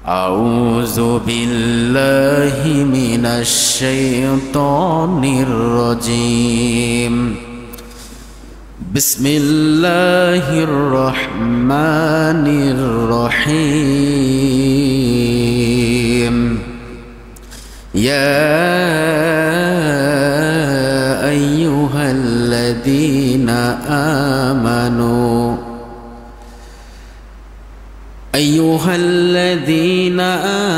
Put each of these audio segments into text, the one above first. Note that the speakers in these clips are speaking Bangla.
أعوذ بالله من الشيطان الرجيم بسم الله الرحمن الرحيم يا أيها الذين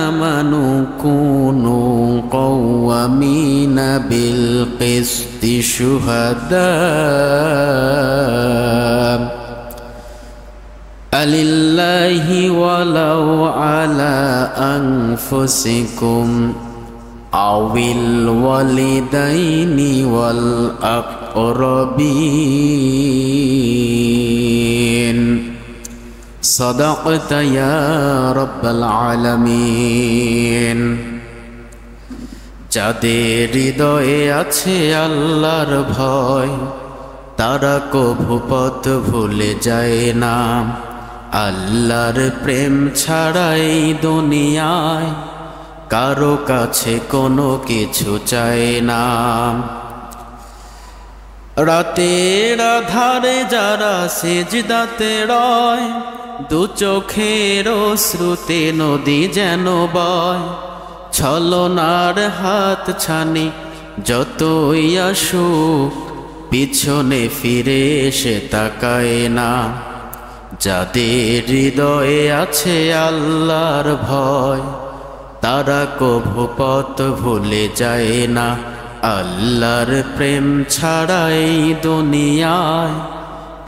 آمنوا كونوا قوامين بالقسط شهداء لله ولو على أنفسكم أو الوالدين والأقربين صدقت يا رب العالمين যাদের হৃদয়ে আছে আল্লাহর ভয় তারা কভু পথ ভুলে যায় না। আল্লাহর প্রেম ছাড়াই দুনিয়ায় কারো কাছে কোনো কিছু চায় না। রাতের আধারে যারা সিজদাতে রয় দু চোখের অশ্রুতে নদী যেন বয়। ছলনার হাত ছানি যতই আসুক পিছনে ফিরে এসে তাকায় না। যাদের হৃদয়ে আছে আল্লাহর ভয় তারা কভু পথ ভুলে যায় না। আল্লাহর প্রেম ছাড়াই দুনিয়ায়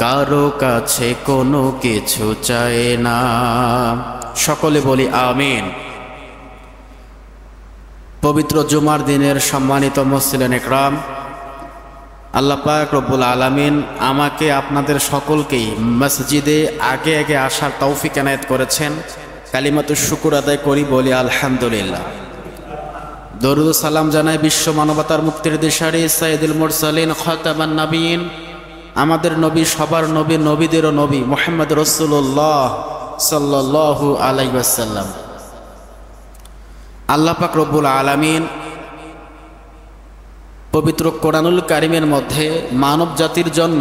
কারো কাছে কোনো কিছু চায় না। সকলে বলি আমিন। পবিত্র জুমার দিনের সম্মানিত মুসলিম ইকরাম, আল্লাহ পাক রব্বুল আলামিন আমাকে আপনাদের সকলকেই মসজিদে আগে আগে আসার তৌফিক এনায়েত করেছেন। কালিমাতুশ শুকর আদায় করি, বলি আলহামদুলিল্লাহ। দরুদ ও সালাম জানাই বিশ্ব মানবতার মুক্তির দিশারি সাইয়্যিদুল মুরসালিন খাতামান নবীন, আমাদের নবী, সবার নবী, নবীদেরও নবী মুহাম্মদ রাসূলুল্লাহ সাল্লাল্লাহু আলাইহি ওয়াসাল্লাম। আল্লাহ পাক রব্বুল আলামিন পবিত্র কোরআনুল কারীমের মধ্যে মানব জাতির জন্য,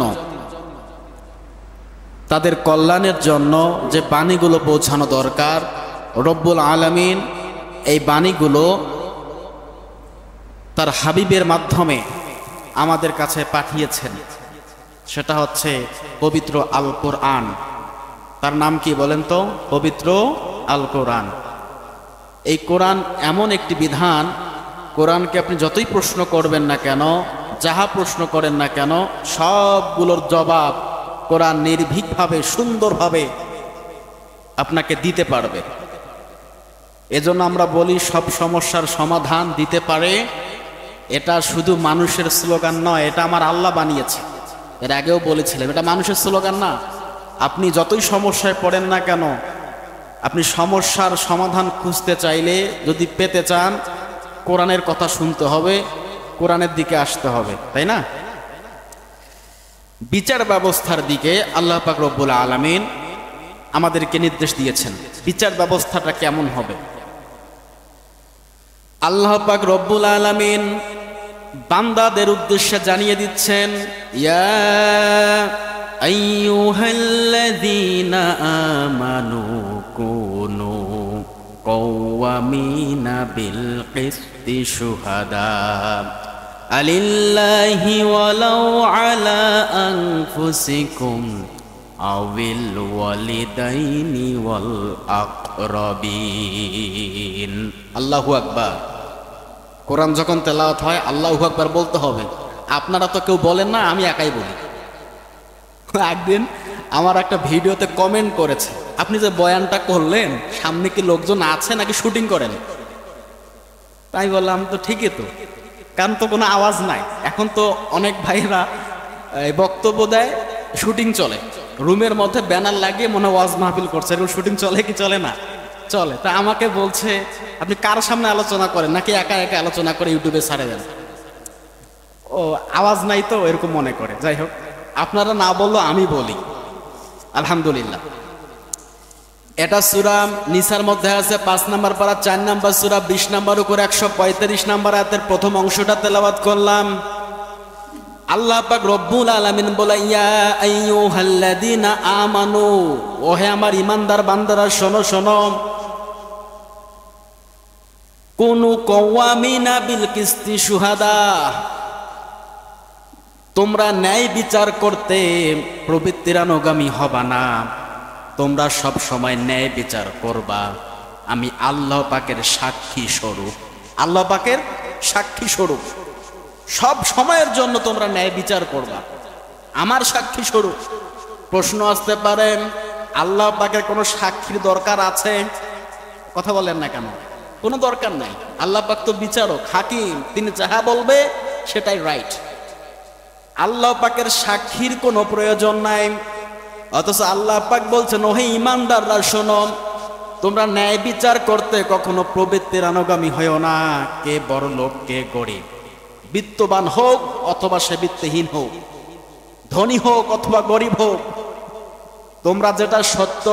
তাদের কল্যাণের জন্য যে বাণীগুলো পৌঁছানো দরকার, রব্বুল আলামিন এই বাণীগুলো তার হাবিবের মাধ্যমে আমাদের কাছে পাঠিয়েছেন। সেটা হচ্ছে পবিত্র আল কোরআন। তার নাম কি বলেন তো? পবিত্র আল কোরআন। এই কোরআন এমন একটি বিধান, কোরআনকে আপনি যতই প্রশ্ন করবেন না কেন, যাহা প্রশ্ন করেন না কেন, সবগুলোর জবাব কোরআন নির্ভীকভাবে সুন্দরভাবে আপনাকে দিতে পারবে। এজন্য আমরা বলি সব সমস্যার সমাধান দিতে পারে। এটা শুধু মানুষের স্লোগান নয়, এটা আমার আল্লাহ বানিয়েছে। এর আগেও বলেছিলাম, এটা মানুষের স্লোগান না। আপনি যতই সমস্যায় পড়েন না কেন, আপনি সমস্যার সমাধান খুঁজতে চাইলে, যদি পেতে চান, কোরআনের কথা শুনতে হবে, কোরআনের দিকে আসতে হবে, তাই না? বিচার ব্যবস্থার দিকে আল্লাহ পাক রব্বুল আলামিন আমাদেরকে নির্দেশ দিয়েছেন। বিচার ব্যবস্থাটা কেমন হবে? আল্লাহ পাক রব্বুল আলামিন বান্দাদের উদ্দেশ্যে জানিয়ে দিচ্ছেন, ইয়া আইয়ুহাল্লাযীনা আমানু কুনু কওয়ামিনা বিল কিসতি শুহাদা লিল্লাহি ওয়ালাউ আলা আনফুসিকুম আওিল ওয়ালিদাইনি ওয়াল আকরাবিন। আল্লাহু আকবার। কোরআন যখন তেলাওয়াত হয় আল্লাহু আকবার বলতে হবে। আপনারা তো কেউ বলেন না, আমি একাই বলি। একদিন আমার একটা ভিডিওতে কমেন্ট করেছে, আপনি যে বয়ানটা করলেন সামনে কি লোকজন আছে নাকি শুটিং করেন? তাই বললাম তো ঠিকই তো, কারণ তো কোনো আওয়াজ নাই। এখন তো অনেক ভাইরা বক্তব্য দেয়, শুটিং চলে, রুমের মধ্যে ব্যানার লাগিয়ে মনে ওয়াজ মাহফিল করছে। এরকম শুটিং চলে কি চলে না? চলে। তা আমাকে বলছে, আপনি কার সামনে আলোচনা করেন নাকি একা একা আলোচনা করে ইউটিউবে ছাড়ে দেন? ও আওয়াজ নাই তো এরকম মনে করে। যাই হোক, আপনারা না বললো আমি বলি, আলহামদুলিল্লাহ। এটা সূরা নিসার মধ্যে আছে 5 নম্বর পারা 4 নম্বর সূরা 20 নম্বর উপর 145 নম্বর আয়াতের প্রথম অংশটা তেলাওয়াত করলাম। আল্লাহ পাক রব্বুল আলামিন বলে, ইয়া আইয়ুহাল্লাযীনা আমানু, ওহে আমার ঈমানদার বান্দারা শোনো শোনো, কুনু কওয়ামিনা বিল কিসতি শুহাদা, তোমরা ন্যায় বিচার করতে প্রবৃত্তির অনুগামী হবা না, তোমরা সব সময় ন্যায় বিচার করবা, আমি আল্লাহ পাকের সাক্ষী স্বরূপ। আল্লাহ পাকের সাক্ষী স্বরূপ, সব সময়ের জন্য তোমরা ন্যায় বিচার করবা, আমার সাক্ষী স্বরূপ। প্রশ্ন আসতে পারে, আল্লাহ পাকের কোনো সাক্ষীর দরকার আছে? কথা বলেন না কেন? কোনো দরকার নাই। আল্লাহ পাক তো বিচারক, হাকিম, তিনি যাহা বলবে সেটাই রাইট। আল্লাহ পাকের সাক্ষীর কোনো প্রয়োজন নাই। অথচ আল্লাহ পাক বলছেন, ওহে ঈমানদাররা শোনো, তোমরা ন্যায় বিচার করতে কখনো প্রবৃত্তির অনুগামী হয়ো না। কে বড় লোক, কে গরিব, বিত্তবান হোক অথবা সে বিত্তহীন হোক, ধনী হোক অথবা গরিব হোক, তোমরা যেটা সত্য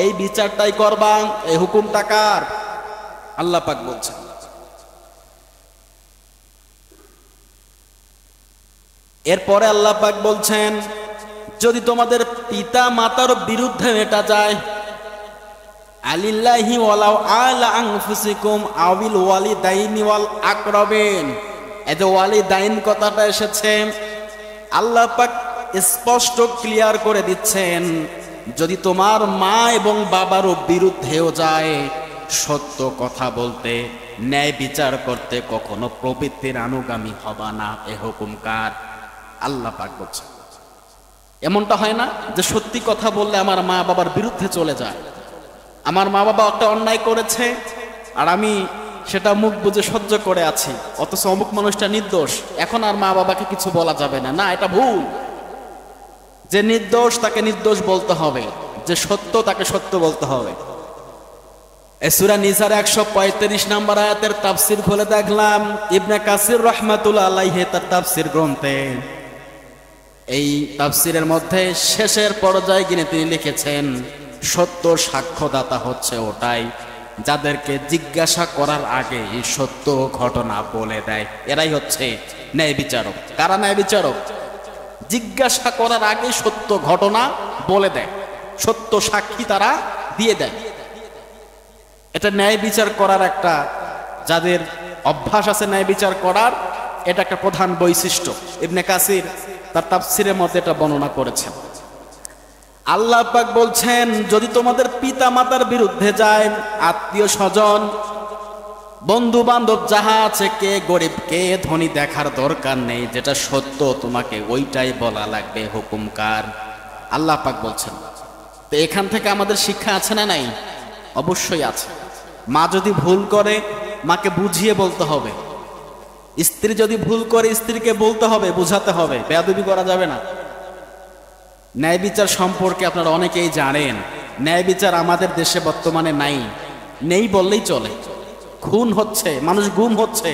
এই বিচারটাই করবা। এই হুকুমটা কার? আল্লাহ পাক বলছেন। এরপরে আল্লাহ পাক বলছেন, যদি তোমাদের পিতা মাতার বিরুদ্ধে এটা যায়, আলিল্লাহি ওয়ালাউ আলা আনফুসিকুম আবিল ওয়ালিদাইনি ওয়াল আকরাবিন, এই যে ওয়ালিদাইন কথাটা এসেছে, আল্লাহ পাক স্পষ্ট ক্লিয়ার করে দিচ্ছেন, যদি তোমার মা এবং বাবারও বিরুদ্ধেও যায়, সত্য কথা বলতে, ন্যায় বিচার করতে কখনো প্রবৃত্তির অনুগামী হবা না। এ হুকুম কার? আল্লাহ পাক বলছেন। এমনটা হয় না যে সত্যি কথা বললে আমার মা বাবার বিরুদ্ধে চলে যায়? আমার মা বাবা একটা অন্যায় করেছে আর আমি সেটা মুখ বুজে সহ্য করে আছি, অথচ অমুক মানুষটা নির্দোষ, এখন আর মা বাবাকে কিছু বলা যাবে না। না, এটা ভুল। যে নির্দোষ তাকে নির্দোষ বলতে হবে, যে সত্য তাকে সত্য বলতে হবে। সূরা নিসার 135 নম্বর আয়াতের তাফসীর খুলে দেখলাম, ইবনে কাসির রাহমাতুল্লাহ আলাইহি তার তাফসীর গ্রন্থে এই তাফসীরের মধ্যে শেষের পর্যায়ে গিয়ে তিনি লিখেছেন, সত্য সাক্ষ্যদাতা হচ্ছে ওটাই যাদেরকে জিজ্ঞাসা করার আগে এই সত্য ঘটনা বলে দেয়, এরাই হচ্ছে ন্যায় বিচারক। কারা ন্যায় বিচারক? জিজ্ঞাসা করার আগে সত্য ঘটনা বলে দেয়, সত্য সাক্ষী তারা দিয়ে দেয়। এটা ন্যায় বিচার করার একটা, যাদের অভ্যাস আছে ন্যায় বিচার করার, এটা একটা প্রধান বৈশিষ্ট্য। ইবনে কাসির তার তাফসীরের মধ্যে এটা বর্ণনা করেছেন। আল্লাহ পাক বলছেন, যদি তোমাদের পিতা মাতার বিরুদ্ধে যায়, আত্মীয় স্বজন, বন্ধু বান্ধব যাহা আছে, কে গরিব কে ধনী দেখার দরকার নেই, যেটা সত্য তোমাকে ওইটাই বলা লাগবে। হুকুম কার? আল্লাহ পাক বলছেন। তো এখান থেকে আমাদের শিক্ষা আছে না নাই? অবশ্যই আছে। মা যদি ভুল করে মাকে বুঝিয়ে বলতে হবে, স্ত্রী যদি ভুল করে স্ত্রীকে বলতে হবে, বুঝাতে হবে, বেয়াদবি করা যাবে না। ন্যায় বিচার সম্পর্কে আপনারা অনেকেই জানেন, ন্যায় বিচার আমাদের দেশে বর্তমানে নাই, নেই বললেই চলে। খুন হচ্ছে, মানুষ গুম হচ্ছে,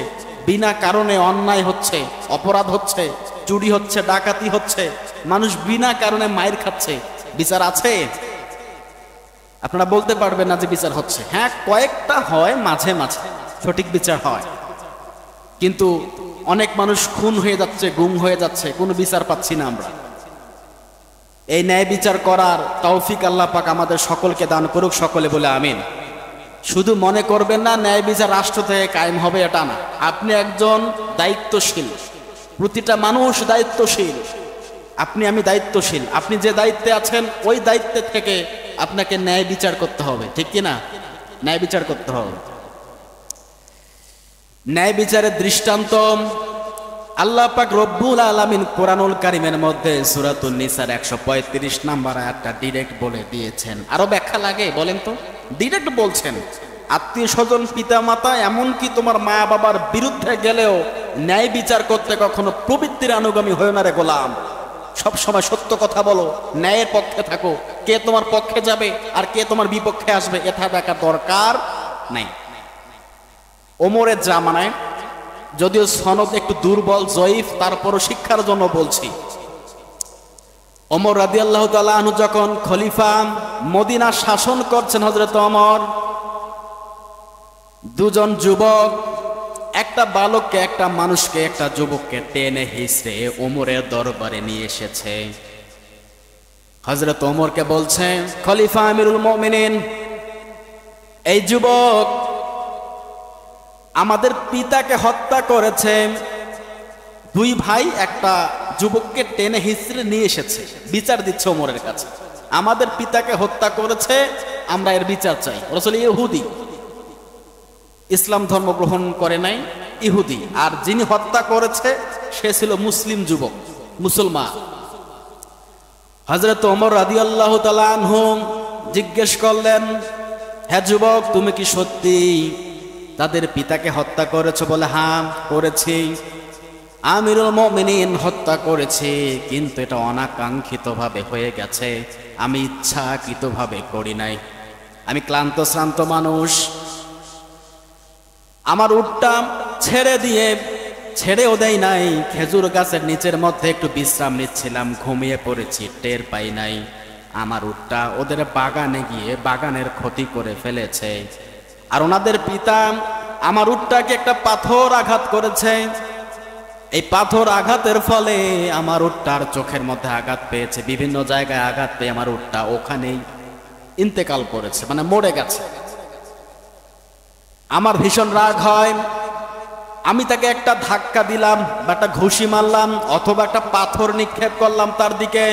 বিনা কারণে অন্যায় হচ্ছে, অপরাধ হচ্ছে, চুরি হচ্ছে, ডাকাতি হচ্ছে, মানুষ বিনা কারণে মাইর খাচ্ছে। বিচার আছে? আপনারা বলতে পারবেন না যে বিচার হচ্ছে। হ্যাঁ, কয়েকটা হয় মাঝে মাঝে, সঠিক বিচার হয়, কিন্তু অনেক মানুষ খুন হয়ে যাচ্ছে, গুম হয়ে যাচ্ছে, কোনো বিচার পাচ্ছি না আমরা। এই ন্যায় বিচার করার তৌফিক আল্লাহ পাক আমাদের সকলকে দান করুক, সকলে বলে আমিন। শুধু মনে করবেন না ন্যায় বিচার রাষ্ট্র থেকে কায়েম হবে, এটা না। আপনি একজন দায়িত্বশীল, প্রতিটা মানুষ দায়িত্বশীল, আপনি আমি দায়িত্বশীল। আপনি যে দায়িত্বে আছেন ওই দায়িত্বে থেকে আপনাকে ন্যায় বিচার করতে হবে, ঠিক কি না? ন্যায় বিচার করতে হবে। ন্যায় বিচারের দৃষ্টান্ত আল্লাহ পাক রব্বুল আলামিন কোরআনুল কারীমের মধ্যে সূরাতুন নিসার 135 নম্বর আয়াতটা ডাইরেক্ট বলে দিয়েছেন। আরো ব্যাখ্যা লাগে? বলেন তো। ডাইরেক্ট বলছেন, আত্মীয় স্বজন, পিতা মাতা, এমনকি তোমার মা বাবার বিরুদ্ধে গেলেও ন্যায় বিচার করতে কখনো প্রবৃত্তির অনুগামী হয়ে না রে গোলাম। সব সময় সত্য কথা বলো, ন্যায়ের পক্ষে থাকো। কে তোমার পক্ষে যাবে আর কে তোমার বিপক্ষে আসবে এটা দেখার দরকার নাই। ওমরের জামানায়, যদিও সনদ একটু দুর্বল, জয়ীফ, তারপরও শিক্ষার জন্য বলছি, ওমর রাদিয়াল্লাহু তাআলা আনহু যখন খলিফা মদিনা শাসন করছেন, হযরত ওমর দুজন যুবক একটা বালককে, একটা মানুষকে, একটা যুবককে টেনে হিঁচড়ে ওমরের দরবারে নিয়ে এসেছে। হযরত ওমরকে বলছে, খলিফা আমিরুল মুমিনিন, এই যুবক আমাদের পিতাকে হত্যা করেছে। দুই ভাই একটা যুবককে টেনে হিঁচড়ে নিয়ে এসেছে, বিচার দিচ্ছে ওমরের কাছে। আমাদের পিতাকে হত্যা করেছে, আমরা এর বিচার চাই। রাসূল ইহুদি, ইসলাম ধর্ম গ্রহণ করে নাই, ইহুদি। আর যিনি হত্যা করেছে সে ছিল মুসলিম যুবক, মুসলমান। হযরত ওমর রাদিয়াল্লাহু তাআলা আনহু জিজ্ঞেস করলেন, হ্যাঁ যুবক, তুমি কি সত্যি তাদের পিতাকে হত্যা করেছো? বলে, হ্যাঁ করেছি। আমিরুল মুমিনিন, হত্যা করেছি, কিন্তু এটা অনাকাঙ্ক্ষিতভাবে হয়ে গেছে, আমি ইচ্ছাকৃতভাবে করি নাই। আমি ক্লান্ত শ্রান্ত মানুষ, আমার উটটা ছেড়েও দেয় নাই, খেজুর গাছের নিচের মধ্যে একটু বিশ্রাম নিচ্ছিলাম, ঘুমিয়ে পড়েছি, টের পাই নাই। আমার উটটা ওদের বাগানে গিয়ে বাগানের ক্ষতি করে ফেলেছে। আর ওনাদের পিতা আমার উটটাকে একটা পাথর আঘাত করেছে। এই পাথর আঘাতের ফলে আমার উটটার চোখের মধ্যে আঘাত পেয়েছে, বিভিন্ন জায়গায় আঘাত পেয়ে আমার উটটা ওখানেই ইন্তেকাল করেছে, মানে মরে গেছে। আমার ভীষণ রাগ হয়, আমি তাকে একটা ধাক্কা দিলাম বা একটা ঘুষি মারলাম অথবা একটা পাথর নিক্ষেপ করলাম তার দিকে,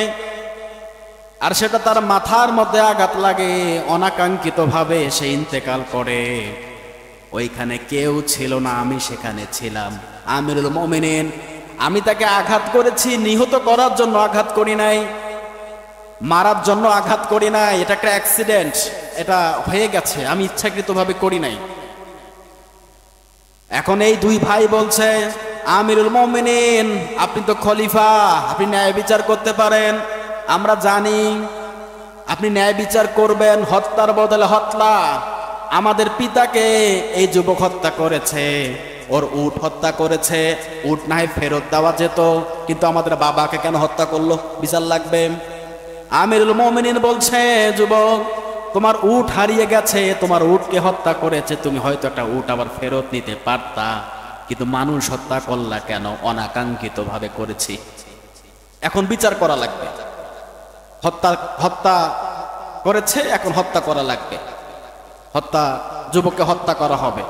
আর সেটা তার মাথার মধ্যে আঘাত লাগে, অনাকাঙ্ক্ষিতভাবে সে ইন্তেকাল করে। ওইখানে কেউ ছিল না, আমি সেখানে ছিলাম। আমিরুল মুমিনিন, আমি তাকে আঘাত করেছি, নিহত করার জন্য আঘাত করি নাই, মারার জন্য আঘাত করি নাই। এটা একটা অ্যাক্সিডেন্ট, এটা হয়ে গেছে, আমি ইচ্ছাকৃতভাবে করি নাই। এখন এই দুই ভাই বলছে, আমিরুল মুমিনিন, আপনি তো খলিফা, আপনি ন্যায় বিচার করতে পারেন, আমরা জানি আপনি ন্যায় বিচার করবেন, হত্যার বদলে হত্যা। আমাদের পিতাকে এই যুবক হত্যা করেছে, ওর উট হত্যা করেছে, উট না হয় ফেরত দেওয়া যেত, কিন্তু আমাদের বাবাকে কেন হত্যা করলো, বিচার লাগবে। আমিরুল মুমিনিন বলছে, যুবক, তোমার উট হারিয়ে গেছে, তোমার উটকে হত্যা করেছে, তুমি হয়তো একটা উট আবার ফেরত নিতে পারতা, কিন্তু মানুষ হত্যা করলা কেন? অনাকাঙ্ক্ষিত ভাবে করেছি, এখন বিচার করা লাগবে। হত্যা করেছে, এখন হত্যা করা লাগবে, যুবককে হত্যা করা হবে।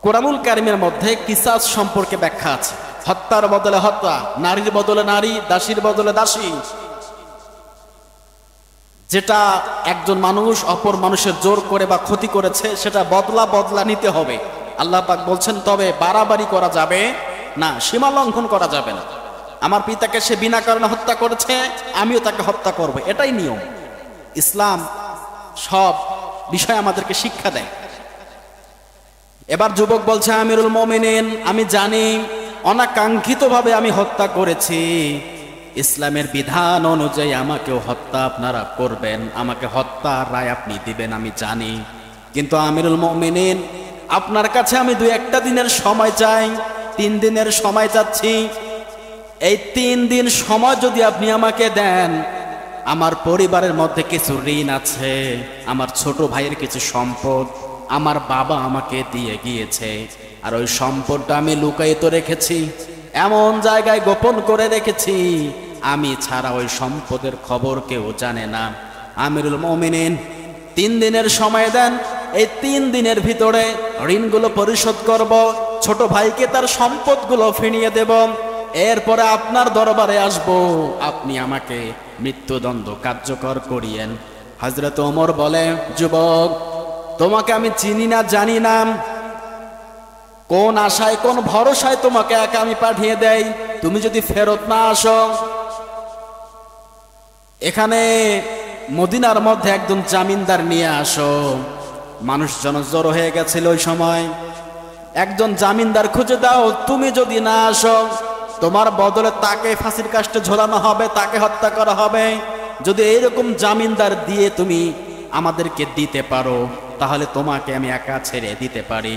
কোরআনুল কারীমের মধ্যে কিসাস সম্পর্কে ব্যাখ্যা আছে। হত্যার বদলে হত্যা, নারীর বদলে নারী, দাসীর বদলে দাসী। যেটা একজন মানুষ অপর মানুষের জোর করে বা ক্ষতি করেছে, সেটা বদলা নিতে হবে। আল্লাহ পাক বলছেন, তবে বাড়াবাড়ি করা যাবে না, সীমা লঙ্ঘন করা যাবে না। আমার পিতাকে সে বিনা কারণে হত্যা করেছে, আমিও তাকে হত্যা করব, এটাই নিয়ম। ইসলাম সব বিষয় আমাদেরকে শিক্ষা দেয়। এবার যুবক বলছে, আমিরুল মুমিনিন, আমি জানি অনাকাঙ্ক্ষিতভাবে আমি হত্যা করেছি, ইসলামের বিধান অনুযায়ী আমাকেও হত্যা আপনারা করবেন, আমাকে হত্যার রায় আপনি দিবেন, আমি জানি। কিন্তু আমিরুল মুমিনিন, আপনার কাছে আমি 2-1 দিনের সময় চাই, 3 দিনের সময় চাচ্ছি। এই 3 দিন সময় যদি আপনি আমাকে দেন, আমার পরিবারের মধ্যে কিছু ঋণ আছে, আমার ছোট ভাইয়ের কিছু সম্পদ আমার বাবা আমাকে দিয়ে গিয়েছে, আর ওই সম্পদটা আমি লুকায়িত রেখেছি, এমন জায়গায় গোপন করে রেখেছি, আমি ছাড়া ওই সম্পদের খবর কেউ জানে না। আমিরুল মুমিনিন, 3 দিনের সময় দেন, এই 3 দিনের ভিতরে ঋণগুলো পরিশোধ করব, ছোট ভাইকে তার সম্পদগুলো ফিরিয়ে দেব, এরপরে আপনার দরবারে আসব, আপনি আমাকে মৃত্যুদণ্ড কার্যকর করিয়েন। হযরত ওমর বলে, যুবক, তোমাকে আমি চিনি না, জানি না, কোন আশায় কোন ভরসায় তোমাকে একা আমি পাঠিয়ে দেই, তুমি যদি ফেরত না আসো। এখানে মদিনার মধ্যে একজন জামিনদার নিয়ে আসো। মানুষজন জড়ো হয়ে গেছিল ওই সময়, একজন জামিনদার খুঁজে দাও, তুমি যদি না আসো তোমার বদলে তাকে ফাঁসির কাস্টে ঝোলানো হবে, তাকে হত্যা করা হবে। যদি এইরকম জামিনদার দিয়ে তুমি আমাদেরকে দিতে পারো, তাহলে তোমাকে আমি একা ছেড়ে দিতে পারি।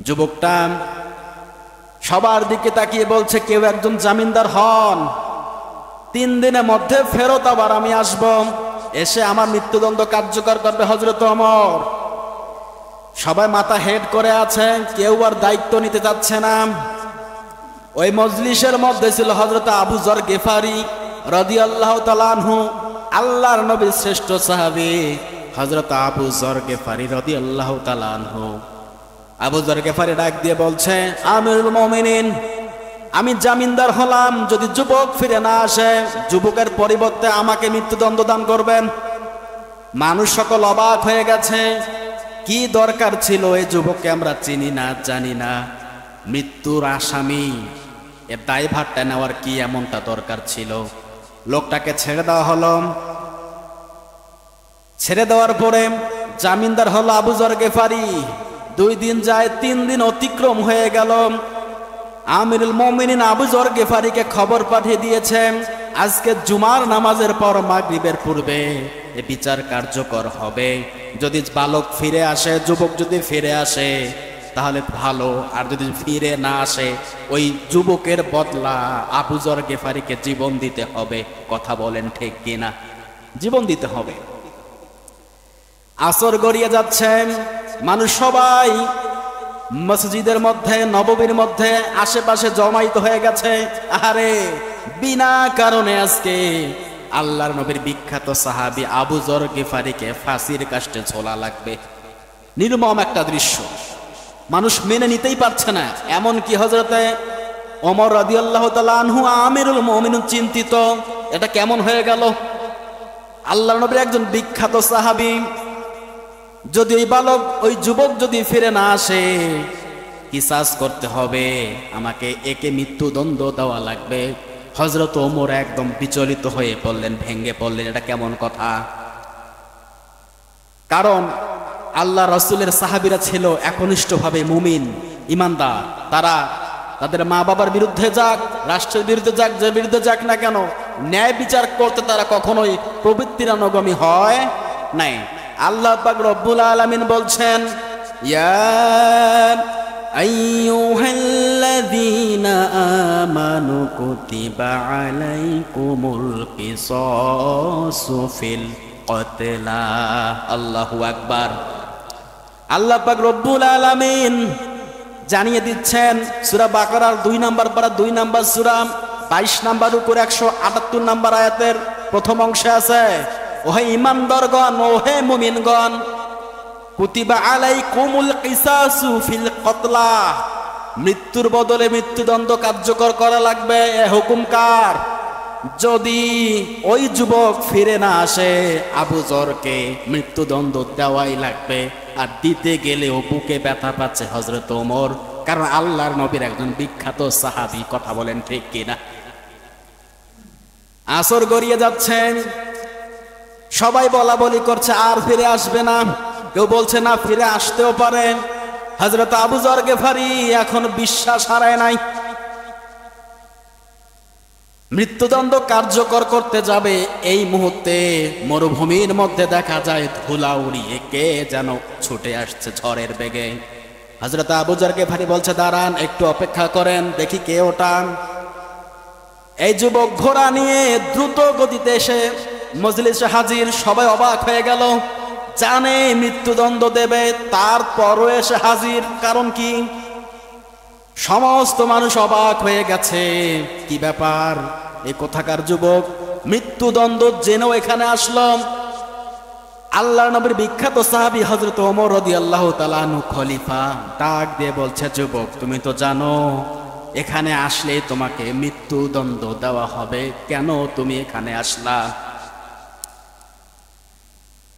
যুবকটা সবার দিকে তাকিয়ে বলছে, কেউ একজন জামিনদার হন। 3 দিনের মধ্যে ফেরত আবার আমি আসব, এসে আমার মৃত্যুদণ্ড কার্যকর করবে হযরত ওমর। সবাই মাথা হেড করে আছে, কেউ আর দায়িত্ব নিতে চাচ্ছে না। ওই মজলিসের মধ্যে ছিল হযরত আবু যর গিফারি রাদিয়াল্লাহু তাআলা আনহু, আল্লাহর নবীর শ্রেষ্ঠ সাহাবী হযরত আবু যর গিফারি রাদিয়াল্লাহু তাআলা আনহু। আবু যর গিফারি ডাক দিয়ে বলছে, আমিরুল মুমিনিন, আমি জামিনদার হলাম, যদি যুবক ফিরে না আসে, যুবকের পরিবর্তে আমাকে মৃত্যুদণ্ড দান করবেন। মানুষ সকল অবাক হয়ে গেছে, কি দরকার ছিল এই যুবককে আমরা চিনি না জানি না, মৃত্যুর আসামি, এর দায়ভারটা নেওয়ার কি এমনটা দরকার ছিল? লোকটাকে ছেড়ে দেওয়া হলো। ছেড়ে দেওয়ার পরে জামিনদার হলো আবু যর গিফারি। 2 দিন যায়, 3 দিন অতিক্রম হয়ে গেল। আমিরুল মুমিনিন আবু যর গিফারিকে খবর পাঠিয়ে দিয়েছেন, আজকে জুমার নামাজের পর মাগরিবের পূর্বে এ বিচার কার্যকর হবে। যদি বালক ফিরে আসে, যুবক যদি ফিরে আসে তাহলে ভালো, আর যদি ফিরে না আসে ওই যুবকের বদলা আবু যর গিফারিকে জীবন দিতে হবে। কথা বলেন ঠিক কিনা? জীবন দিতে হবে। আসর গড়িয়ে যাচ্ছে, মানুষ সবাই মসজিদের মধ্যে, নববীর মধ্যে আশেপাশে জমায়েত হয়ে গেছে। আরে বিনা কারণে আজকে আল্লাহর নবীর বিখ্যাত সাহাবী আবু যর গিফারিকে ফাঁসির কাস্টে ঝোলা লাগবে। নির্মম একটা দৃশ্য, মানুষ মেনে নিতেই পারছে না। এমন কি হযরতে ওমর রাদিয়াল্লাহু তাআলা আনহু আমিরুল মুমিনিন চিন্তিত, এটা কেমন হয়ে গেল? আল্লাহর নবীর একজন বিখ্যাত সাহাবী, যদি ওই বালক, ওই যুবক যদি ফিরে না আসে, কিসাস করতে হবে, আমাকে একে মৃত্যুদণ্ড দেওয়া লাগবে। হযরত ওমর একদম বিচলিত হয়ে পড়লেন, ভেঙে পড়লেন। এটা কেমন কথা? কারণ আল্লাহ রাসূলের সাহাবীরা ছিল একনিষ্ঠভাবে মুমিন, ইমানদার। তারা তাদের মা বাবার বিরুদ্ধে যাক, রাষ্ট্রের বিরুদ্ধে যাক, যে বিরুদ্ধে যাক না কেন, ন্যায় বিচার করতে তারা কখনোই প্রবৃত্তিরানুগামী হয় নাই। আল্লাহ পাক রব্বুল আলামিন বলছেন, ইয়া আইয়ুহাল্লাযীনা আমানু কুতিবা আলাইকুমুল কিসাসু ফিল কতলা। আল্লাহু আকবার। আল্লাহ পাক রব্বুল আলামিন জানিয়ে দিচ্ছেন, সূরা বাকারার 2 নম্বর পারা 2 নম্বর সূরা 22 নম্বর উপরে 178 নম্বর আয়াতের প্রথম অংশে আছে, ওহে ঈমানদারগণ, ওহে মুমিনগণ, কুতিবা আলাইকুমুল কিসাসু ফিল কতলা, মৃত্যুর বদলে মৃত্যুদণ্ড কার্যকর করা লাগবে। এ হুকুম কার? যদি ওই যুবক ফিরে না আসে, আবু যরকে মৃত্যুদণ্ড দেওয়াই লাগবে। আর দিতে গেলেও বুকে ব্যথা পাচ্ছে হযরত ওমর, কারণ আল্লাহর নবীর একজন বিখ্যাত সাহাবী। কথা বলেন ঠিক কিনা? আসর গড়িয়ে যাচ্ছেন, সবাই বলা বলি করছে আর ফিরে আসবে না। কেউ বলছে না, ফিরে আসতেও পারে। হযরত আবু যর গিফারি এখন বিশ্বাস হারায় নাই। মৃত্যুদণ্ড কার্যকর করতে যাবে, এই মুহূর্তে মরুভূমির মধ্যে দেখা যায় ধুলা উড়িয়ে কে যেন ছুটে আসছে ঝড়ের বেগে। হযরত আবু যর গিফারি বলছে, দাঁড়ান, একটু অপেক্ষা করেন, দেখি কে ওটা। এই যুবক ঘোড়া নিয়ে দ্রুত গতিতে এসে মজলিসে হাজির। সবাই অবাক হয়ে গেল, জানে মৃত্যুদণ্ড দেবে, তারপরও এসে হাজির। কারণ কি? সমস্ত মানুষ অবাক হয়ে গেছে, কি ব্যাপার, এই কোথাকার যুবক মৃত্যুদণ্ড জেনেও এখানে আসলো। আল্লাহর নবীর বিখ্যাত সাহাবী হযরত ওমর রাদিয়াল্লাহু তাআলা আনহু খলিফা ডাক দিয়ে বলছে, যুবক তুমি তো জানো এখানে আসলে তোমাকে মৃত্যুদণ্ড দেওয়া হবে, কেন তুমি এখানে আসলা?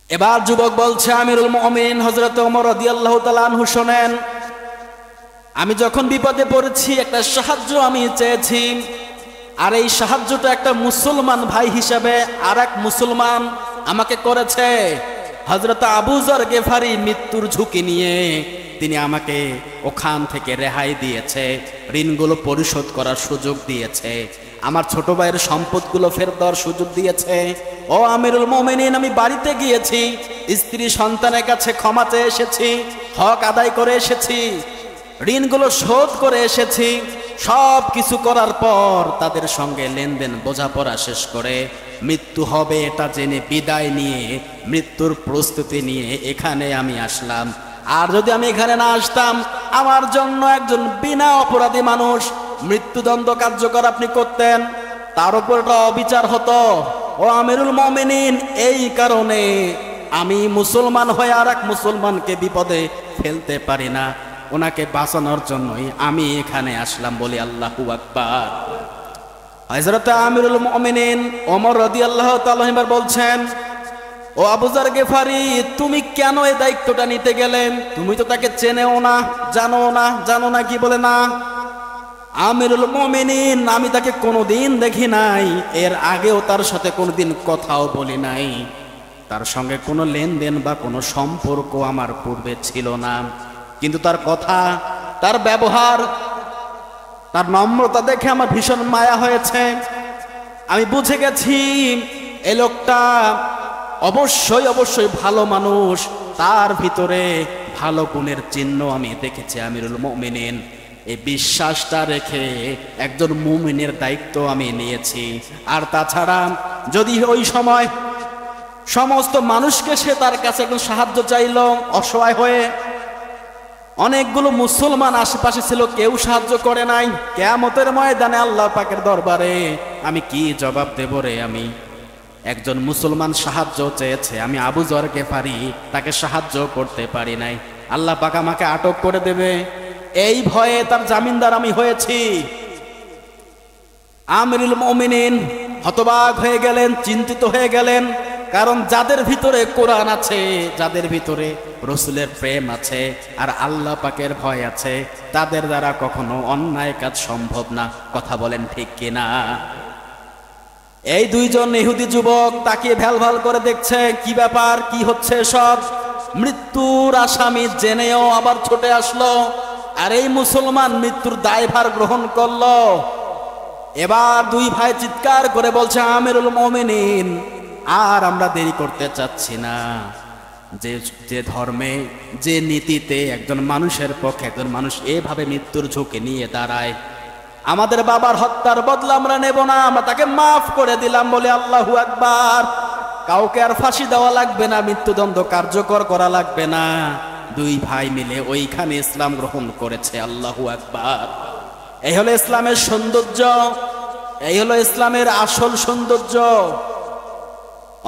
এবার যুবক বলছে, আমিরুল মুমিনিন হযরত ওমর রাদিয়াল্লাহু তাআলা আনহু, শোনেন, আমি যখন বিপদে পড়েছি একটা সাহায্য আমি চেয়েছি, আর এই সাহায্যটা একটা মুসলমান ভাই হিসেবে আর এক মুসলমান আমাকে করেছে। হযরত আবু যর গিফারি মৃত্যুর ঝুঁকি নিয়ে তিনি আমাকে ওখান থেকে রেহাই দিয়েছে, ঋণগুলো পরিশোধ করার সুযোগ দিয়েছে, আমার ছোট ভাইয়ের সম্পদগুলো ফেরত দেওয়ার সুযোগ দিয়েছে। ও আমিরুল মুমিনিন, আমি বাড়িতে গিয়েছি, স্ত্রী সন্তানের কাছে ক্ষমা চেয়ে এসেছি, হক আদায় করে এসেছি, ঋণগুলো শোধ করে এসেছি। সব কিছু করার পর তাদের সঙ্গে লেনদেন বোঝাপড়া শেষ করে মৃত্যু হবে এটা জেনে বিদায় নিয়ে মৃত্যুর প্রস্তুতি নিয়ে এখানে আমি আসলাম। আর যদি আমি এখানে না আসতাম, আমার জন্য একজন বিনা অপরাধী মানুষ মৃত্যুদণ্ড কার্যকর আপনি করতেন, তার উপর একটা অবিচার হতো। ও আমিরুল মুমিনিন, এই কারণে আমি মুসলমান হয়ে আর এক মুসলমানকে বিপদে ফেলতে পারি না, ওনাকে বাঁচানোর জন্যই আমি এখানে আসলাম বলি আল্লাহু আকবার। হযরত আমিরুল মুমিনিন ওমর রাদিয়াল্লাহু তাআলা আনহু বলছেন, ও আবু যার গেফারি, তুমি কেন এই দায়িত্বটা নিতে গেলেন? তুমি তো তাকে চেনেও না, জানো না কি বলে না? আমিরুল মুমিনিন, আমি তাকে কোনোদিন দেখি নাই, এর আগেও তার সাথে কোনোদিন কথাও বলি নাই, তার সঙ্গে কোনো লেনদেন বা কোনো সম্পর্ক আমার পূর্বে ছিল না, কিন্তু তার কথা, তার ব্যবহার, তার নম্রতা দেখে আমার ভীষণ মায়া হয়েছে। আমি বুঝে গেছি এই লোকটা অবশ্যই ভালো মানুষ, তার ভিতরে ভালো গুণের চিহ্ন আমি দেখেছি আমিরুল মুমিনিন। এই বিশ্বাসটা রেখে একজন মুমিনের দায়িত্ব আমি নিয়েছি। আর তাছাড়া যদি ওই সময় সমস্ত মানুষকে সে তার কাছে একজন সাহায্য চাইল অসহায় হয়ে, অনেকগুলো মুসলমান আশেপাশে ছিল, কেউ সাহায্য করে নাই, কিয়ামতের ময়দানে আল্লাহ পাকের দরবারে আমি কি জবাব দেব রে? আমি একজন মুসলমান সাহায্য চেয়েছে, আমি আবু যর গেফারি তাকে সাহায্য করতে পারি নাই, আল্লাহ পাক আমাকে আটক করে দেবে, এই ভয়ে তার জামিনদার আমি হয়েছি। আমিরুল মুমিনিন হতবাক হয়ে গেলেন, চিন্তিত হয়ে গেলেন, কারণ যাদের ভিতরে কোরআন আছে, যাদের ভিতরে রসুলের প্রেম আছে আর আল্লাহ পাকের ভয় আছে, তাদের দ্বারা কখনো অন্যায় কাজ সম্ভব না। কথা বলেন ঠিক কিনা? এই দুইজন ইহুদি যুবক তাকিয়ে ভ্যাল করে দেখছে, কি ব্যাপার, কি হচ্ছে সব। মৃত্যুর আসামি জেনেও আবার ছুটে আসলো, আর এই মুসলমান মৃত্যুর দায়ভার গ্রহণ করলো। এবার দুই ভাই চিৎকার করে বলছে, আমিরুল মুমিনিন, আর আমরা দেরি করতে চাচ্ছি না। যে ধর্মে, যে নীতিতে একজন মানুষের পক্ষে একজন মানুষ এভাবে মৃত্যুর ঝুঁকি নিয়ে দাঁড়ায়, আমাদের বাবার হত্যার বদলা আমরা নেব না, আমরা তাকে মাফ করে দিলাম বলে আল্লাহু আকবার। কাউকে আর ফাঁসি দেওয়া লাগবে না, মৃত্যুদণ্ড কার্যকর করা লাগবে না। দুই ভাই মিলে ওইখানে ইসলাম গ্রহণ করেছে। আল্লাহু আকবার। এই হলো ইসলামের সৌন্দর্য, এই হলো ইসলামের আসল সৌন্দর্য।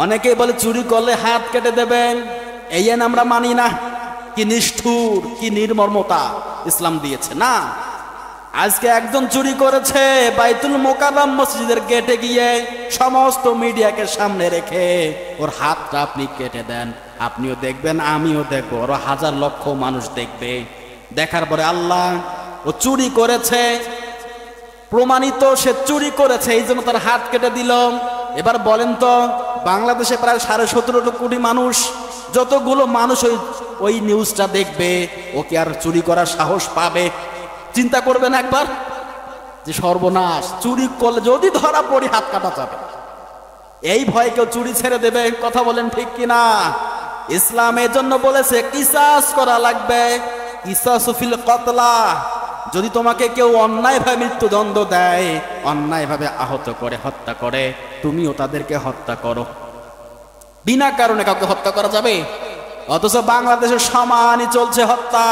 অনেকেই বলে চুরি করলে হাত কেটে দেবেন, এই আইন আমরা মানি না। কি নিষ্ঠুর, কি নির্মমতা ইসলাম দিয়েছে না। আজকে একজন চুরি করেছে, বাইতুল মোকাররম মসজিদের গেটে গিয়ে সমস্ত মিডিয়াকে সামনে রেখে ওর হাতটা আপনি কেটে দেন, আপনিও দেখবেন, আমিও দেখবো, ওর হাজার লক্ষ মানুষ দেখবে। দেখার পরে আল্লাহ, ও চুরি করেছে, প্রমাণিত সে চুরি করেছে, এই জন্য তার হাত কেটে দিল। এবার বলেন তো, বাংলাদেশে প্রায় 17.5 কোটি মানুষ, যতগুলো মানুষ ওই নিউজটা দেখবে, ও কি আর চুরি করার সাহস পাবে? চিন্তা করবেন একবার, যে সর্বনাশ, চুরি করলে যদি ধরা পড়ি হাত কাটা যাবে, এই ভয়ে কেউ চুরি ছেড়ে দেবে? কথা বলেন ঠিক কিনা? ইসলাম এর জন্য বলেছে কিসাস করা লাগবে, কিসাসু ফিল কতলা। যদি তোমাকে কেউ অন্যায়ভাবে মৃত্যুদণ্ড দেয়, অন্যায়ভাবে আহত করে, হত্যা করে, তুমিও তাদেরকে হত্যা করো। বিনা কারণে কাউকে হত্যা করা যাবে? অথচ বাংলাদেশে সমানই চলছে হত্যা।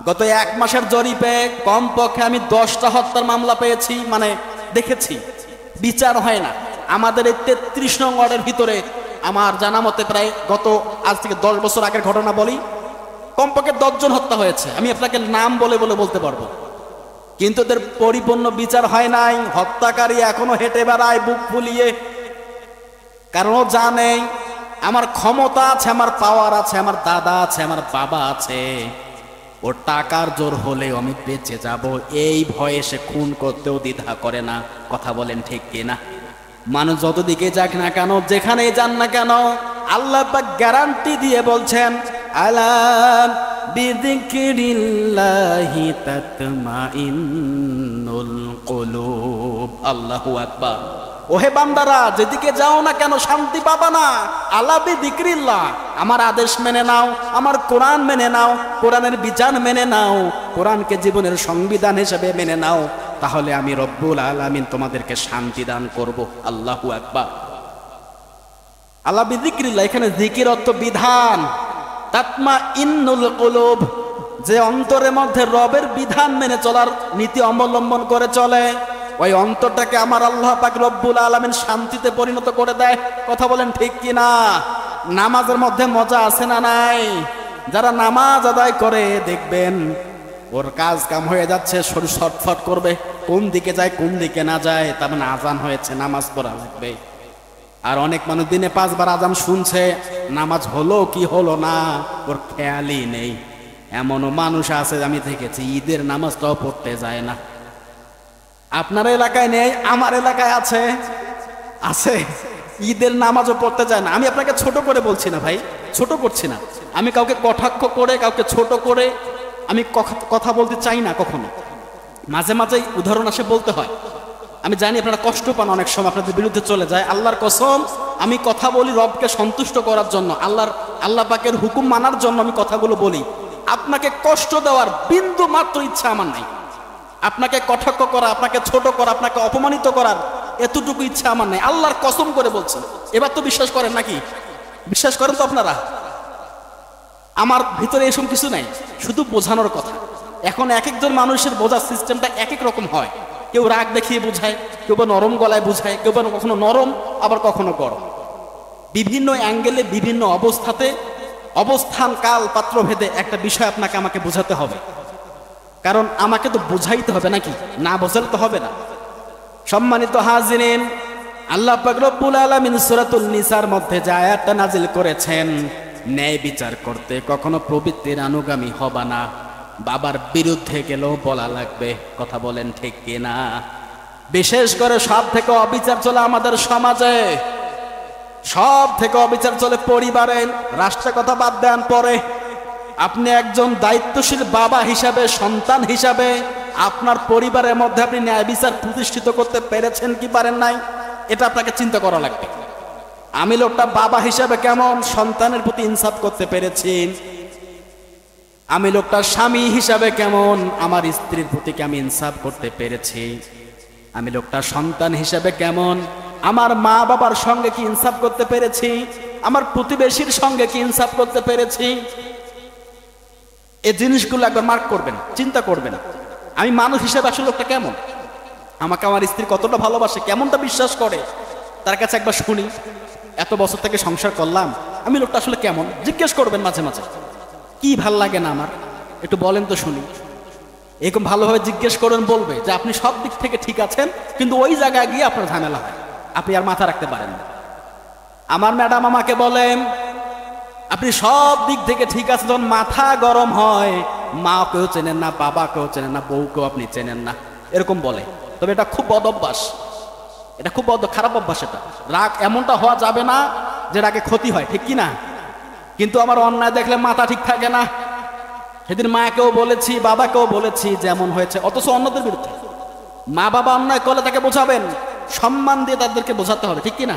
গত 1 মাসের জরিপে কমপক্ষে আমি 10টা হত্যার মামলা পেয়েছি, মানে দেখেছি, বিচার হয় না। আমাদের এই 33 নং ওয়ার্ডের ভিতরে আমার জানা মতে প্রায় গত আজ থেকে 10 বছর আগের ঘটনা বলি, কমপক্ষে 10 জন হত্যা হয়েছে। আমি আপনাকে নাম বলতে পারবো, কিন্তু এদের পরিপূর্ণ বিচার হয় নাই। হত্যাকারী এখনো হেঁটে বেড়ায় বুক ফুলিয়ে, কারণ ও জানে আমার ক্ষমতা আছে, আমার পাওয়ার আছে, আমার দাদা আছে, আমার বাবা আছে, ওর টাকার জোর হলেও আমি বেঁচে যাব, এই ভয়ে সে খুন করতেও দ্বিধা করে না। কথা বলেন ঠিক কিনা? মানুষ যতদিকে যাক না কেন, যেখানে যান না কেন, আল্লাহ পাক গ্যারান্টি দিয়ে বলছেন, আলা বিযিকরিল্লাহি তাতমাইন্নুল কুলুব। আল্লাহু আকবার। ও ওহে বান্দারা, যেদিকে যাও না কেন শান্তি পাবা না। আলা বিযিকরিল্লাহ, আমার আদেশ মেনে নাও, আমার কোরআন মেনে নাও, কোরআনের বিধান মেনে নাও, কোরআনকে জীবনের সংবিধান হিসেবে মেনে নাও, তাহলে আমি রব্বুল আলামিন তোমাদেরকে শান্তি দান করব। আল্লাহু আকবার। আলা বিযিকরিল্লাহ, এখানে জিকির অর্থ বিধান। তাতমাইন্নুল কুলুব, যে অন্তরের মধ্যে রবের বিধান মেনে চলার নীতি অবলম্বন করে চলে, ওই অন্তরটাকে আমার আল্লাহ পাক রব্বুল আলামিন শান্তিতে পরিণত করে দেয়। কথা বলেন ঠিক কিনা? নামাজের মধ্যে মজা আছে না নাই? যারা নামাজ আদায় করে দেখবেন ওর কাজ কাম হয়ে যাচ্ছে, শরীর ছটফট করবে, কোন দিকে যায় কোন দিকে না যায়, তার মানে আজান হয়েছে, নামাজ পড়া লাগবে। আর অনেক মানুষ দিনে 5 বার আজান শুনছে, নামাজ হলো কি হলো না ওর খেয়ালই নেই। এমনও মানুষ আছে আমি দেখেছি, ঈদের নামাজটাও পড়তে যায় না। আপনার এলাকায় নেই, আমার এলাকায় আছে। আছে, ঈদের নামাজও পড়তে যায় না। আমি আপনাকে ছোট করে বলছি না ভাই, ছোট করছি না, আমি কাউকে কটাক্ষ করে কাউকে ছোট করে আমি কথা বলতে চাই না কখনো। মাঝে মাঝে উদাহরণ আসে বলতে হয়। আমি জানি আপনারা কষ্ট পান, অনেক সময় আপনাদের বিরুদ্ধে চলে যায়। আল্লাহর কসম, আমি কথা বলি রবকে সন্তুষ্ট করার জন্য, আল্লাহ পাকের হুকুম মানার জন্য আমি কথাগুলো বলি। আপনাকে কষ্ট দেওয়ার বিন্দু মাত্র ইচ্ছা আমার নাই। আপনাকে কটাক্ষ করা, আপনাকে ছোট করা, আপনাকে অপমানিত করার এতটুকু ইচ্ছা আমার নাই। আল্লাহর কসম করে বলছেন। এবার তো বিশ্বাস করেন নাকি? বিশ্বাস করেন তো আপনারা? আমার ভিতরে এসব কিছু নাই, শুধু বোঝানোর কথা। এখন এক একজন মানুষের বোঝার সিস্টেমটা এক এক রকম হয়। কেউ রাগ দেখিয়ে বোঝায়, কেউ বা নরম গলায় বোঝায়, কেউ বা কখনো নরম আবার কখনো গরম। বিভিন্ন অ্যাঙ্গেলে বিভিন্ন অবস্থাতে, অবস্থান কাল পাত্র ভেদে একটা বিষয় আপনাকে আমাকে বোঝাতে হবে। কারণ আমাকে তো বোঝাইতে হবে নাকি? না বোঝালে তো হবে না। সম্মানিত হাজিরিন, আল্লাহ পাক রব্বুল আলামিন সূরাতুন নিসার মধ্যে যে আয়াতটা নাজিল করেছেন, ন্যায় বিচার করতে কখনো প্রবৃত্তির অনুগামী হবা না, বাবার বিরুদ্ধে গেলেও বলা লাগবে। কথা বলেন ঠিক কিনা? বিশেষ করে সব থেকে অবিচার চলে আমাদের সমাজে, সব থেকে অবিচার চলে পরিবারে। রাষ্ট্রের কথা বাদ দেন পরে। আপনি একজন দায়িত্বশীল বাবা হিসাবে, সন্তান হিসাবে আপনার পরিবারের মধ্যে আপনি ন্যায় বিচার প্রতিষ্ঠিত করতে পেরেছেন কি পারেন নাই, এটা আপনাকে চিন্তা করা লাগবে। আমি লোকটা বাবা হিসাবে কেমন সন্তানের প্রতি ইনসাফ করতে পেরেছি, আমি লোকটা স্বামী হিসাবে কেমন আমার স্ত্রীর প্রতি আমি ইনসাফ করতে পেরেছি, আমি লোকটা সন্তান হিসাবে কেমন আমার মা বাবার সঙ্গে কি ইনসাফ করতে পেরেছি, আমার প্রতিবেশীর সঙ্গে কি ইনসাফ করতে পেরেছি। এই জিনিসগুলো একবার মার্ক করবেন, চিন্তা করবেন। আমি মানুষ হিসেবে আসলে লোকটা কেমন, আমাকে আমার স্ত্রী কতটা ভালোবাসে, কেমনটা বিশ্বাস করে, তার কাছে একবার শুনি। এত বছর থেকে সংসার করলাম, আমি লোকটা আসলে কেমন জিজ্ঞেস করবেন মাঝে মাঝে। কি ভাল লাগে না আমার, একটু বলেন তো শুনি। এরকম ভালোভাবে জিজ্ঞেস করেন, বলবে যে আপনি সব দিক থেকে ঠিক আছেন, কিন্তু ওই জায়গায় গিয়ে আপনার ঝামেলা হয়, আপনি আর মাথা রাখতে পারেন না। আমার ম্যাডাম আমাকে বলেন আপনি সব দিক থেকে ঠিক আছে, যখন মাথা গরম হয় মা কেউ চেনেন না, বাবা কেউ চেনেন না, বউকেও আপনি চেনেন না, এরকম বলে। তবে এটা খুব বদ অভ্যাস, এটা খুব খারাপ অভ্যাস। এটা রাগ এমনটা হওয়া যাবে না যে রাগে ক্ষতি হয়, ঠিক কি না? কিন্তু আমার অন্যায় দেখলে মাথা ঠিক থাকে না। সেদিন মাকেও বলেছি, বাবাকেও বলেছি যেমন হয়েছে, অথচ অন্যদের বিরুদ্ধে। মা বাবা অন্যায় করলে তাকে বোঝাবেন, সম্মান দিয়ে তাদেরকে বোঝাতে হবে, ঠিক কি না?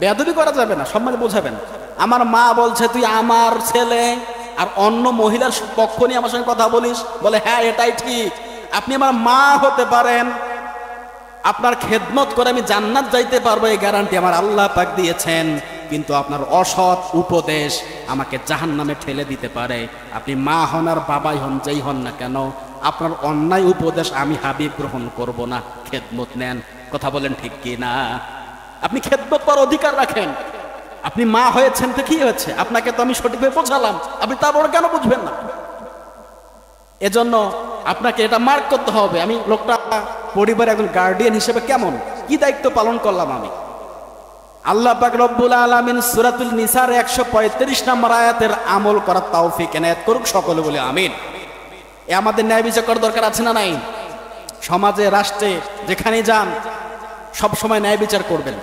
বেয়াদবি করা যাবে না, সম্মানে বোঝাবেন। আমার মা বলছে তুই আমার ছেলে, আর অন্য মহিলার পক্ষ নিয়ে আমার সঙ্গে কথা বলিস, বলে হ্যাঁ এটাই ঠিক, আপনি আমার মা হতে পারেন, আপনার খেদমত করে আমি জান্নাত যাইতে পারবো, এই গ্যারান্টি আমার আল্লাহ পাক দিয়েছেন, কিন্তু আপনার অসৎ উপদেশ আমাকে জাহান্নামে ঠেলে দিতে পারে। আপনি মা হন আর বাবাই হন, যেই হন না কেন, আপনার অন্যায় উপদেশ আমি হাবিব গ্রহণ করব না, খেদমত নেন। কথা বলেন ঠিক কি না? আপনি খেদমত করার অধিকার রাখেন। আপনি মা হয়েছেন তো কি হয়েছে, আপনাকে তো আমি সঠিকভাবে বোঝালাম, আপনি তারপরে কেন বুঝবেন না? এজন্য আপনাকে এটা মার্ক করতে হবে, আমি লোকটা পরিবারের একজন গার্ডিয়ান হিসেবে কেমন, কি দায়িত্ব পালন করলাম আমি। আল্লাহ পাক রব্বুল আলামিন সূরাতুল নিসার 135 নম্বর আয়াতের আমল করার তৌফিক এনায়েত করুক, সকলে বলে আমিন। এ আমাদের ন্যায় বিচার করার দরকার আছে না নাই? সমাজে, রাষ্ট্রে, যেখানেই যান সব সময় ন্যায় বিচার করবেন,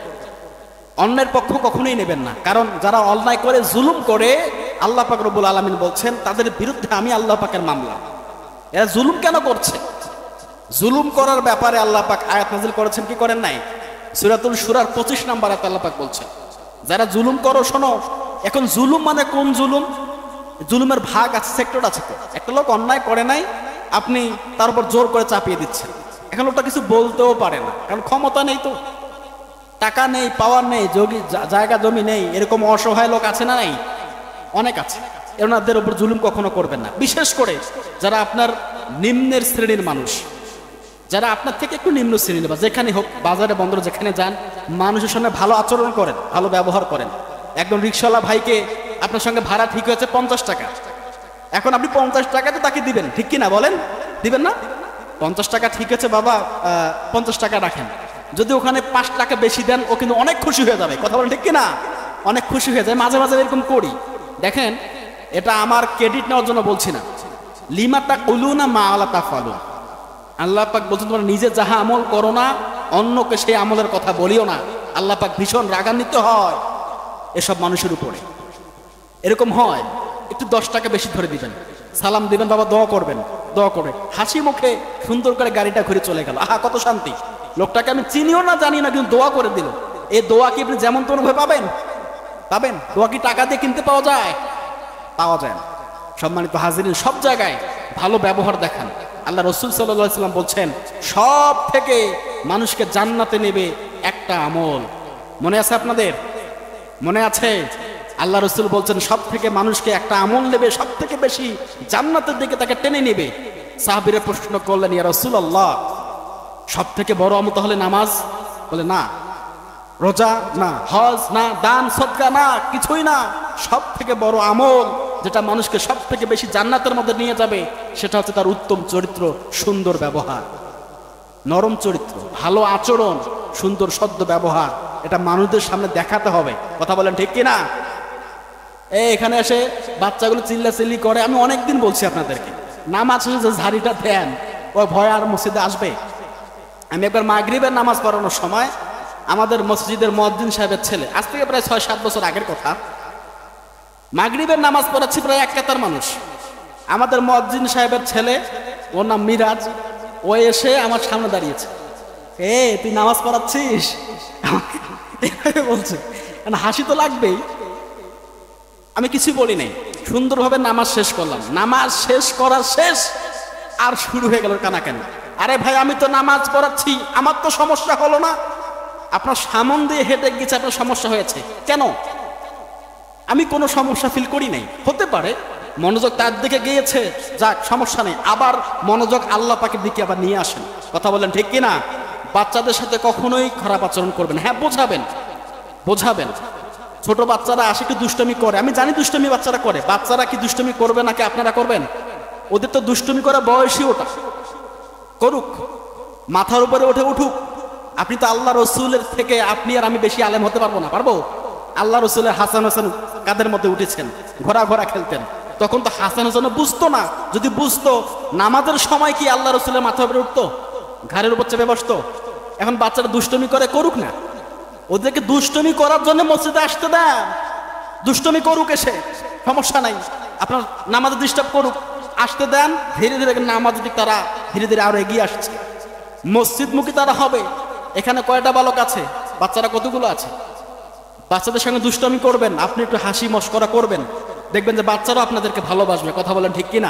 অন্যের পক্ষ কখনোই নেবেন না। কারণ যারা অন্যায় করে, জুলুম করে, আল্লাহ পাক রব্বুল আলামিন বলছেন তাদের বিরুদ্ধে আমি আল্লাহ পাকের মামলা। এরা জুলুম কেন করছে? জুলুম করার ব্যাপারে আল্লাহ পাক আয়াত নাযিল করেছেন কি করেন নাই? সূরাতুল শুরার 25 নম্বর আয়াতে আল্লাহ পাক বলছেন, যারা জুলুম করো শোনো। এখন জুলুম মানে কোন জুলুম? জুলুমের ভাগ আছে, সেক্টর আছে। তো একটা লোক অন্যায় করে নাই, আপনি তার উপর জোর করে চাপিয়ে দিচ্ছেন। এখন লোকটা কিছু বলতেও পারে না, কারণ ক্ষমতা নেই, তো টাকা নেই, পাওয়ার নেই, জায়গা জমি নেই। এরকম অসহায় লোক আছে না? নাই, অনেক আছে। এনাদের উপর জুলুম কখনো করবেন না, বিশেষ করে যারা আপনার নিম্নের শ্রেণীর মানুষ, যারা আপনার থেকে একটু নিম্ন শ্রেণীর, বা যেখানে হোক, বাজারে বন্দর যেখানে যান, মানুষের সঙ্গে ভালো আচরণ করেন, ভালো ব্যবহার করেন। একদম রিক্সাওয়ালা ভাইকে আপনার সঙ্গে ভাড়া ঠিক হয়েছে 50 টাকা, এখন আপনি 50 টাকাতে তাকে দিবেন, ঠিক কিনা বলেন? দিবেন না? 50 টাকা ঠিক আছে বাবা, 50 টাকা রাখেন। যদি ওখানে 5 টাকা বেশি দেন, ও কিন্তু অনেক খুশি হয়ে যাবে। কথা বলেন ঠিক কিনা? অনেক খুশি হয়ে যায়। মাঝে মাঝে এরকম করি। দেখেন, এটা আমার ক্রেডিট নেওয়ার জন্য বলছি না। লিমা তাকুলুনা মা লা তাফালুন, আল্লাহ পাক বলছেন তোমরা নিজে যাহা আমল করো না, অন্যকে সেই আমলের কথা বলিও না। আল্লাহ পাক ভীষণ রাগান্বিত হয় এসব মানুষের উপরে। এরকম হয়, একটু 10 টাকা বেশি ধরে দিবেন, সালাম দিবেন, বাবা দোয়া করবেন, দোয়া করে হাসি মুখে সুন্দর করে গাড়িটা ঘুরে চলে গেল। আহা, কত শান্তি! লোকটাকে আমি চিনিও না, জানি না, কিন্তু দোয়া করে দিল। এই দোয়া কি আপনি যেমন তেমন ভাবে পাবেন? পাবেন? দোয়া কি টাকা দিয়ে কিনতে পাওয়া যায়? পাওয়া যায় না। সম্মানিত হাজিরিন, সব জায়গায় ভালো ব্যবহার দেখান। আল্লাহ রাসূল সাল্লাল্লাহু আলাইহি ওয়াসাল্লাম বলছেন, সব থেকে মানুষকে জান্নাতে নেবে একটা আমল। মনে আছে আপনাদের? মনে আছে? আল্লাহ রাসূল বলছেন, সব থেকে মানুষকে একটা আমল নেবে, সব থেকে বেশি জান্নাতের দিকে তাকে টেনে নেবে। সাহাবীরা প্রশ্ন করলেন, ইয়া রাসূলুল্লাহ, সব থেকে বড় আমল তাহলে নামাজ? বলে না। রোজা না, হজ না, দান সদকা না, কিছুই না। সব থেকে বড় আমল যেটা মানুষকে সব থেকে বেশি জান্নাতের মধ্যে নিয়ে যাবে, সেটা হচ্ছে তার উত্তম চরিত্র, সুন্দর ব্যবহার, নরম চরিত্র, ভালো আচরণ, সুন্দর সদ্য ব্যবহার। এটা মানুষদের সামনে দেখাতে হবে। কথা বলেন ঠিক কিনা? এখানে এসে বাচ্চাগুলো চিল্লাচিল্লি করে। আমি অনেকদিন বলছি আপনাদেরকে, নামাজ শেষে যে ঝাড়িটা দেন, ওই ভয় আর মসজিদে আসবে। আমি একবার মাগরিবের নামাজ পড়ানোর সময় আমাদের মসজিদের মুয়াজ্জিন সাহেবের ছেলে, আজ থেকে প্রায় 6-7 বছর আগের কথা, মাগরিবের নামাজ পড়াচ্ছি, প্রায় এক কাতার মানুষ। আমাদের মুয়াজ্জিন সাহেবের ছেলে, ওর নাম মিরাজ, ও এসে আমার সামনে দাঁড়িয়েছে। তুই নামাজ পড়াচ্ছিস? বলছে। হাসি তো লাগবেই। আমি কিছু বলি নাই, সুন্দরভাবে নামাজ শেষ করলাম। নামাজ শেষ করার শেষ আর শুরু হয়ে গেল কানাকানি। আরে ভাই, আমি তো নামাজ পড়াচ্ছি, আমার তো সমস্যা হলো না। আপনার সামন দিয়ে হেঁটে গেছে, আপনার সমস্যা হয়েছে কেন? আমি কোনো সমস্যা ফিল করি নাই। হতে পারে মনোযোগ তার দিকে গিয়েছে, যাক, সমস্যা নেই। আবার মনোযোগ আল্লাহ পাকের দিকে আবার নিয়ে আসেন। কথা বলেন ঠিক কিনা? বাচ্চাদের সাথে কখনোই খারাপ আচরণ করবেন। হ্যাঁ, বোঝাবেন, বোঝাবেন। ছোট বাচ্চারা আসে, একটু দুষ্টমি করে, আমি জানি দুষ্টমি বাচ্চারা করে। বাচ্চারা কি দুষ্টমি করবে নাকি আপনারা করবেন? ওদের তো দুষ্টমি করা বয়সই ওটা। করুক, মাথার উপরে উঠে উঠুক। আপনি তো আল্লাহ রসুলের থেকে আপনি আর আমি বেশি আলেম হতে পারবো না? পারবো? আল্লাহ রসুলের হাসান হোসেন কাদের মধ্যে উঠেছেন, ঘোরা ঘোরা খেলতেন। তখন তো হাসান হোসেন বুঝতো না। যদি বুঝতো, নামাজের সময় কি আল্লাহ রসুলের মাথার উপরে উঠতো? ঘাড়ের উপর চেপে বসতো? এখন বাচ্চারা দুষ্টমি করে, করুক না। ওদেরকে দুষ্টমি করার জন্য মসজিদে আসতে দেন, দুষ্টমি করুক, এসে সমস্যা নাই। আপনার নামাজে ডিস্টার্ব করুক, আসতে দেন। ধীরে ধীরে নামাজের দিক তারা ধীরে ধীরে আরো এগিয়ে আসছে, মসজিদমুখী তারা হবে। এখানে কয়টা বালক আছে? বাচ্চারা কতগুলো আছে? বাচ্চাদের সঙ্গে দুষ্টমি করবেন, আপনি একটু হাসি মশকরা করবেন, দেখবেন যে বাচ্চারাও আপনাদেরকে ভালোবাসবে। কথা বলেন ঠিক কিনা?